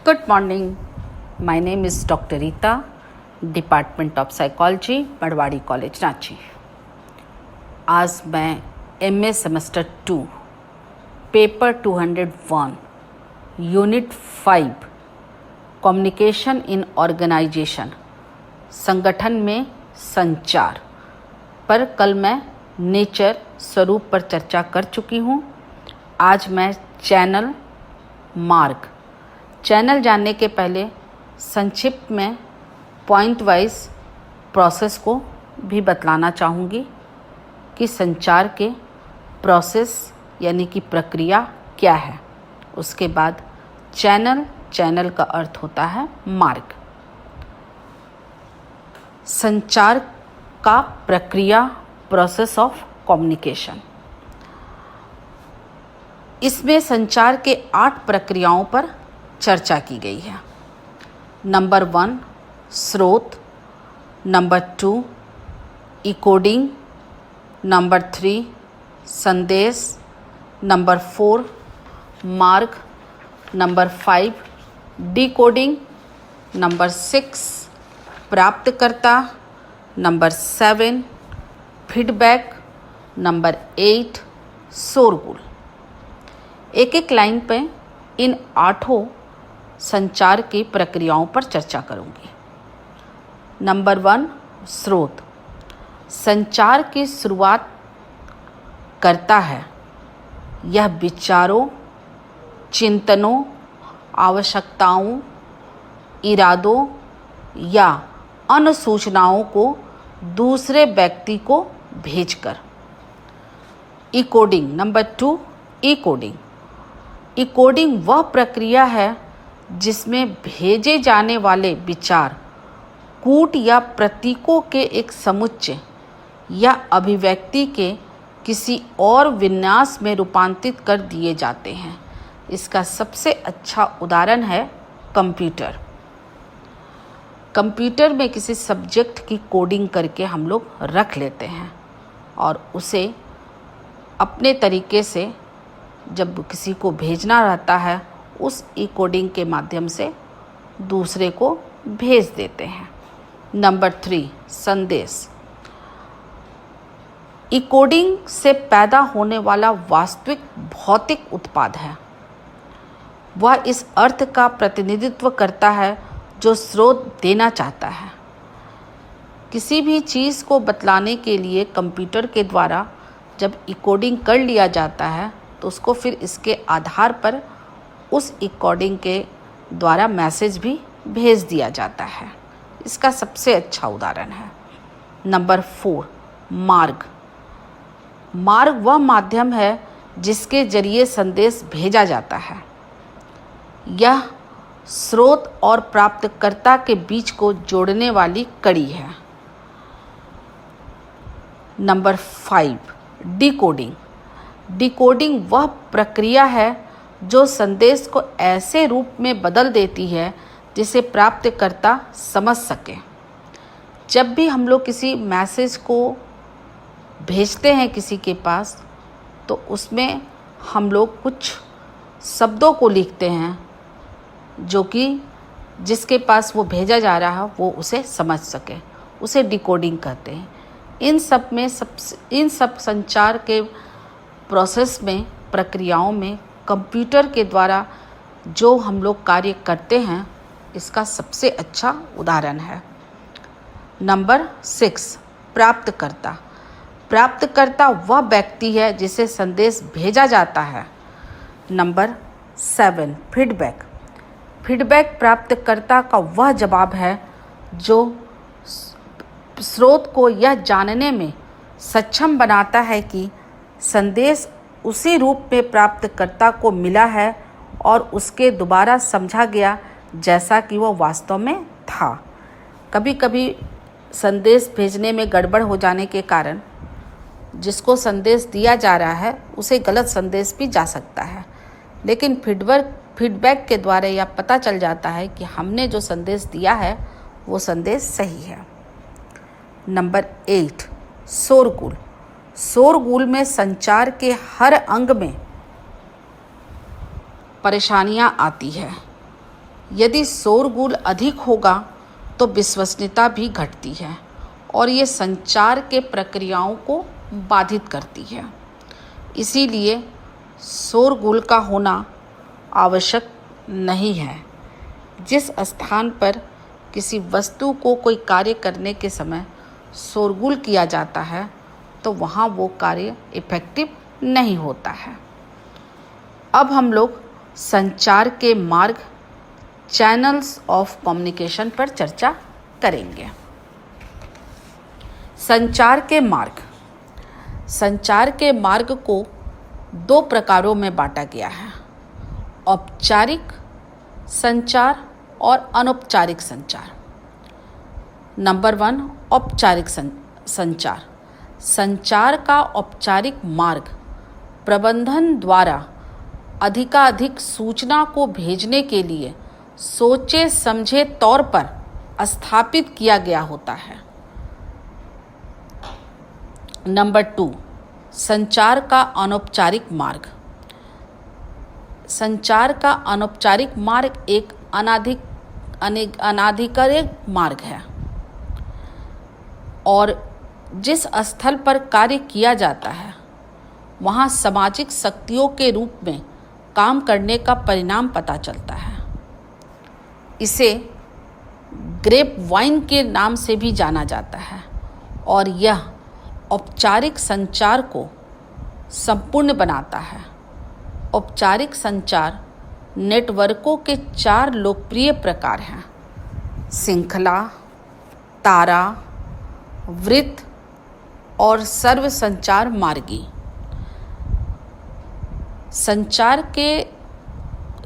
Good morning. My name is Dr. Rita, department of psychology, Marwari college Ranchi. आज मैं MA semester 2 paper 201 unit 5 communication in organisation संगठन में संचार पर कल मैं नेचर स्वरूप पर चर्चा कर चुकी हूँ। आज मैं चैनल जानने के पहले संक्षिप्त में पॉइंट वाइज प्रोसेस को भी बतलाना चाहूँगी कि संचार के प्रोसेस यानी कि प्रक्रिया क्या है। उसके बाद चैनल का अर्थ होता है मार्ग। संचार का प्रक्रिया, प्रोसेस ऑफ कम्युनिकेशन। इसमें संचार के 8 प्रक्रियाओं पर चर्चा की गई है। नंबर 1 स्रोत, नंबर 2 इकोडिंग, नंबर 3 संदेश, नंबर 4 मार्ग, नंबर 5 डिकोडिंग, नंबर 6 प्राप्तकर्ता, नंबर 7 फीडबैक, नंबर 8 शोरगुल। एक एक लाइन पे इन 8 संचार की प्रक्रियाओं पर चर्चा करूंगी। नंबर 1 स्रोत। संचार की शुरुआत करता है यह विचारों, चिंतनों, आवश्यकताओं, इरादों या अनुसूचनाओं को दूसरे व्यक्ति को भेजकर। इकोडिंग। नंबर 2 इकोडिंग। इकोडिंग वह प्रक्रिया है जिसमें भेजे जाने वाले विचार कूट या प्रतीकों के एक समुच्चय या अभिव्यक्ति के किसी और विन्यास में रूपांतरित कर दिए जाते हैं। इसका सबसे अच्छा उदाहरण है कंप्यूटर। कंप्यूटर में किसी सब्जेक्ट की कोडिंग करके हम लोग रख लेते हैं और उसे अपने तरीके से जब किसी को भेजना रहता है उस इकोडिंग के माध्यम से दूसरे को भेज देते हैं। नंबर 3 संदेश। इकोडिंग से पैदा होने वाला वास्तविक भौतिक उत्पाद है। वह इस अर्थ का प्रतिनिधित्व करता है जो स्रोत देना चाहता है। किसी भी चीज़ को बतलाने के लिए कंप्यूटर के द्वारा जब इकोडिंग कर लिया जाता है तो उसको फिर इसके आधार पर उस इकोडिंग के द्वारा मैसेज भी भेज दिया जाता है। इसका सबसे अच्छा उदाहरण है। नंबर 4 मार्ग। मार्ग वह माध्यम है जिसके जरिए संदेश भेजा जाता है। यह स्रोत और प्राप्तकर्ता के बीच को जोड़ने वाली कड़ी है। Number 5 decoding. डिकोडिंग वह प्रक्रिया है जो संदेश को ऐसे रूप में बदल देती है जिसे प्राप्तकर्ता समझ सके। जब भी हम लोग किसी मैसेज को भेजते हैं किसी के पास तो उसमें हम लोग कुछ शब्दों को लिखते हैं जो कि जिसके पास वो भेजा जा रहा है वो उसे समझ सके, उसे डिकोडिंग कहते हैं। इन सब संचार के प्रोसेस में, प्रक्रियाओं में कंप्यूटर के द्वारा जो हम लोग कार्य करते हैं इसका सबसे अच्छा उदाहरण है। नंबर 6 प्राप्तकर्ता। प्राप्तकर्ता वह व्यक्ति है जिसे संदेश भेजा जाता है। Number 7 feedback. फीडबैक प्राप्तकर्ता का वह जवाब है जो स्रोत को यह जानने में सक्षम बनाता है कि संदेश उसी रूप में प्राप्तकर्ता को मिला है और उसके दोबारा समझा गया जैसा कि वह वास्तव में था। कभी कभी संदेश भेजने में गड़बड़ हो जाने के कारण जिसको संदेश दिया जा रहा है उसे गलत संदेश भी जा सकता है, लेकिन फीडबैक के द्वारा यह पता चल जाता है कि हमने जो संदेश दिया है वो संदेश सही है। नंबर 8 शोरगुल। शोरगुल में संचार के हर अंग में परेशानियां आती है। यदि शोरगुल अधिक होगा तो विश्वसनीयता भी घटती है और ये संचार के प्रक्रियाओं को बाधित करती है। इसीलिए शोरगुल का होना आवश्यक नहीं है। जिस स्थान पर किसी वस्तु को कोई कार्य करने के समय शोरगुल किया जाता है तो वहाँ वो कार्य इफ़ेक्टिव नहीं होता है। अब हम लोग संचार के मार्ग, चैनल्स ऑफ कम्युनिकेशन पर चर्चा करेंगे। संचार के मार्ग। संचार के मार्ग को 2 प्रकारों में बांटा गया है: औपचारिक संचार और अनौपचारिक संचार। नंबर 1, औपचारिक संचार। संचार का औपचारिक मार्ग प्रबंधन द्वारा अधिकाधिक सूचना को भेजने के लिए सोचे समझे तौर पर स्थापित किया गया होता है। नंबर 2, संचार का अनौपचारिक मार्ग। संचार का अनौपचारिक मार्ग एक अनाधिकारिक मार्ग है और जिस स्थल पर कार्य किया जाता है वहाँ सामाजिक शक्तियों के रूप में काम करने का परिणाम पता चलता है। इसे ग्रेप वाइन के नाम से भी जाना जाता है और यह औपचारिक संचार को संपूर्ण बनाता है। औपचारिक संचार नेटवर्कों के 4 लोकप्रिय प्रकार हैं: श्रृंखला, तारा, वृत्त और सर्व संचार मार्गी।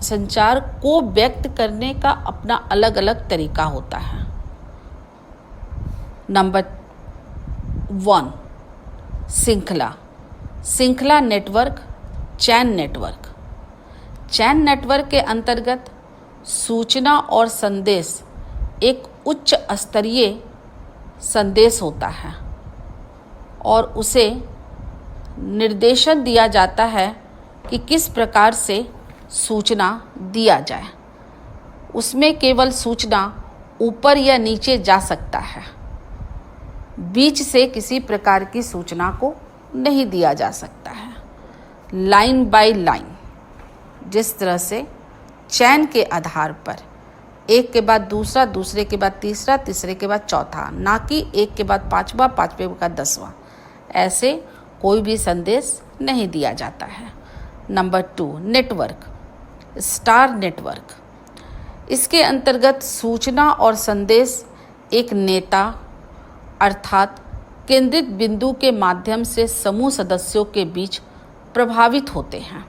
संचार को व्यक्त करने का अपना अलग अलग तरीका होता है। नंबर 1, श्रृंखला। श्रृंखला नेटवर्क, चैन नेटवर्क। चैन नेटवर्क के अंतर्गत सूचना और संदेश एक उच्च स्तरीय संदेश होता है और उसे निर्देशन दिया जाता है कि किस प्रकार से सूचना दिया जाए। उसमें केवल सूचना ऊपर या नीचे जा सकता है, बीच से किसी प्रकार की सूचना को नहीं दिया जा सकता है। लाइन बाय लाइन, जिस तरह से चैन के आधार पर एक के बाद दूसरा, दूसरे के बाद तीसरा, तीसरे के बाद चौथा, ना कि एक के बाद पांचवा, पांचवे के बाद 10वां, ऐसे कोई भी संदेश नहीं दिया जाता है। Number 2, network, star network. इसके अंतर्गत सूचना और संदेश एक नेता अर्थात केंद्रित बिंदु के माध्यम से समूह सदस्यों के बीच प्रभावित होते हैं।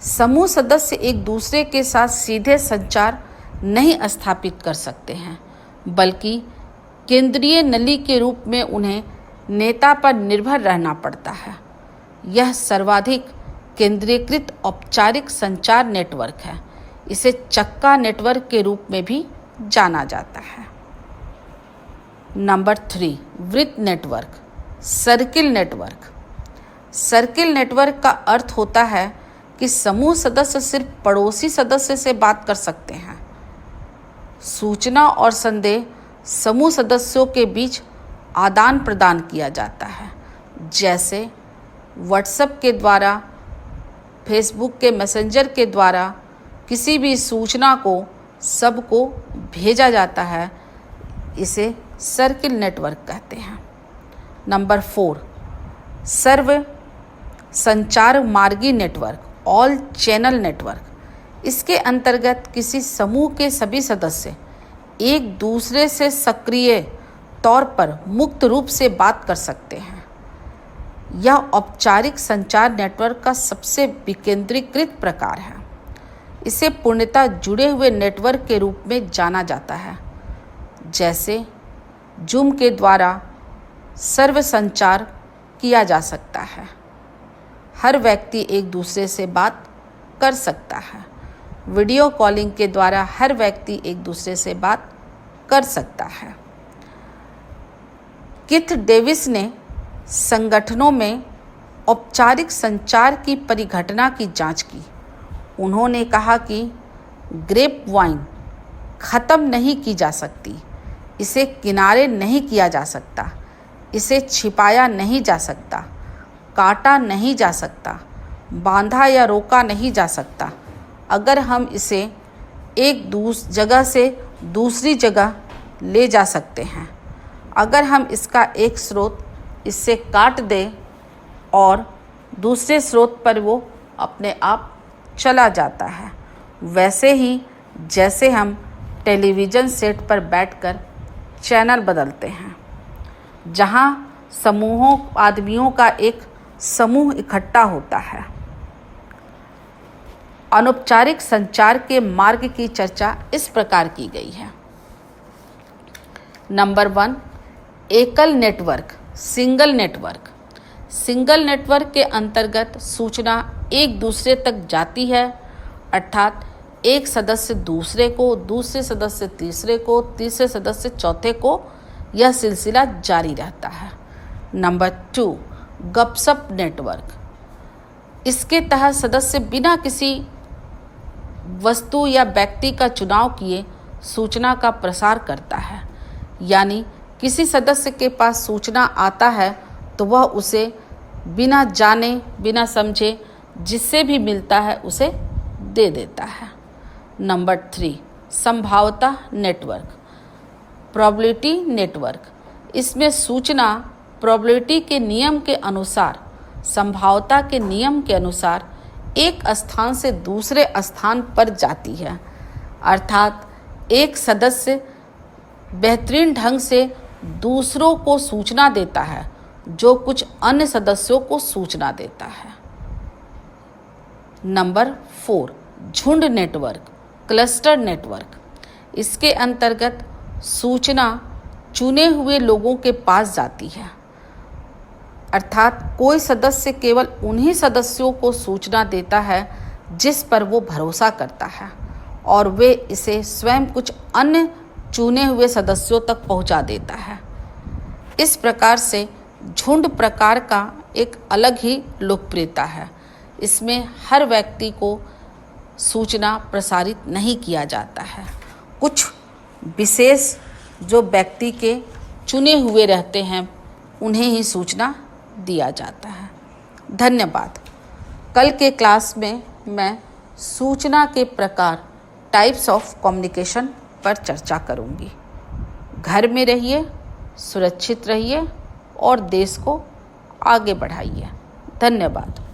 समूह सदस्य एक दूसरे के साथ सीधे संचार नहीं स्थापित कर सकते हैं, बल्कि केंद्रीय नली के रूप में उन्हें नेता पर निर्भर रहना पड़ता है। यह सर्वाधिक केंद्रीकृत औपचारिक संचार नेटवर्क है। इसे चक्का नेटवर्क के रूप में भी जाना जाता है। नंबर 3, वृत्त network, circle network. Circle network का अर्थ होता है कि समूह सदस्य सिर्फ पड़ोसी सदस्य से बात कर सकते हैं। सूचना और संदेश समूह सदस्यों के बीच आदान प्रदान किया जाता है, जैसे व्हाट्सएप के द्वारा, फेसबुक के मैसेंजर के द्वारा किसी भी सूचना को सबको भेजा जाता है। इसे सर्किल नेटवर्क कहते हैं। नंबर 4, सर्व संचार मार्गी नेटवर्क, ऑल चैनल नेटवर्क। इसके अंतर्गत किसी समूह के सभी सदस्य एक दूसरे से सक्रिय तौर पर मुक्त रूप से बात कर सकते हैं। यह औपचारिक संचार नेटवर्क का सबसे विकेंद्रीकृत प्रकार है। इसे पूर्णतः जुड़े हुए नेटवर्क के रूप में जाना जाता है, जैसे जूम के द्वारा सर्व संचार किया जा सकता है। हर व्यक्ति एक दूसरे से बात कर सकता है। वीडियो कॉलिंग के द्वारा हर व्यक्ति एक दूसरे से बात कर सकता है। कीथ डेविस ने संगठनों में औपचारिक संचार की परिघटना की जांच की। उन्होंने कहा कि ग्रेप वाइन ख़त्म नहीं की जा सकती, इसे किनारे नहीं किया जा सकता, इसे छिपाया नहीं जा सकता, काटा नहीं जा सकता, बांधा या रोका नहीं जा सकता। अगर हम इसे एक जगह से दूसरी जगह ले जा सकते हैं, अगर हम इसका एक स्रोत इससे काट दें और दूसरे स्रोत पर वो अपने आप चला जाता है, वैसे ही जैसे हम टेलीविज़न सेट पर बैठकर चैनल बदलते हैं, जहाँ समूहों आदमियों का एक समूह इकट्ठा होता है। अनौपचारिक संचार के मार्ग की चर्चा इस प्रकार की गई है। नंबर 1, एकल network, single network. Single network के अंतर्गत सूचना एक दूसरे तक जाती है, अर्थात एक सदस्य दूसरे को, दूसरे सदस्य तीसरे को, तीसरे सदस्य चौथे को, यह सिलसिला जारी रहता है। नंबर 2, गपशप नेटवर्क। इसके तहत सदस्य बिना किसी वस्तु या व्यक्ति का चुनाव किए सूचना का प्रसार करता है, यानी किसी सदस्य के पास सूचना आता है तो वह उसे बिना जाने बिना समझे जिससे भी मिलता है उसे दे देता है। नंबर 3, संभाव्यता नेटवर्क, प्रोबेबिलिटी नेटवर्क। इसमें सूचना प्रोबेबिलिटी के नियम के अनुसार, संभाव्यता के नियम के अनुसार एक स्थान से दूसरे स्थान पर जाती है, अर्थात एक सदस्य बेहतरीन ढंग से दूसरों को सूचना देता है जो कुछ अन्य सदस्यों को सूचना देता है। नंबर 4, झुंड नेटवर्क, क्लस्टर नेटवर्क। इसके अंतर्गत सूचना चुने हुए लोगों के पास जाती है, अर्थात कोई सदस्य केवल उन्हीं सदस्यों को सूचना देता है जिस पर वो भरोसा करता है और वे इसे स्वयं कुछ अन्य चुने हुए सदस्यों तक पहुंचा देता है। इस प्रकार से झुंड प्रकार का एक अलग ही लोकप्रियता है। इसमें हर व्यक्ति को सूचना प्रसारित नहीं किया जाता है, कुछ विशेष जो व्यक्ति के चुने हुए रहते हैं उन्हें ही सूचना दिया जाता है। धन्यवाद। कल के क्लास में मैं सूचना के प्रकार, टाइप्स ऑफ कम्युनिकेशन पर चर्चा करूंगी। घर में रहिए, सुरक्षित रहिए और देश को आगे बढ़ाइए। धन्यवाद।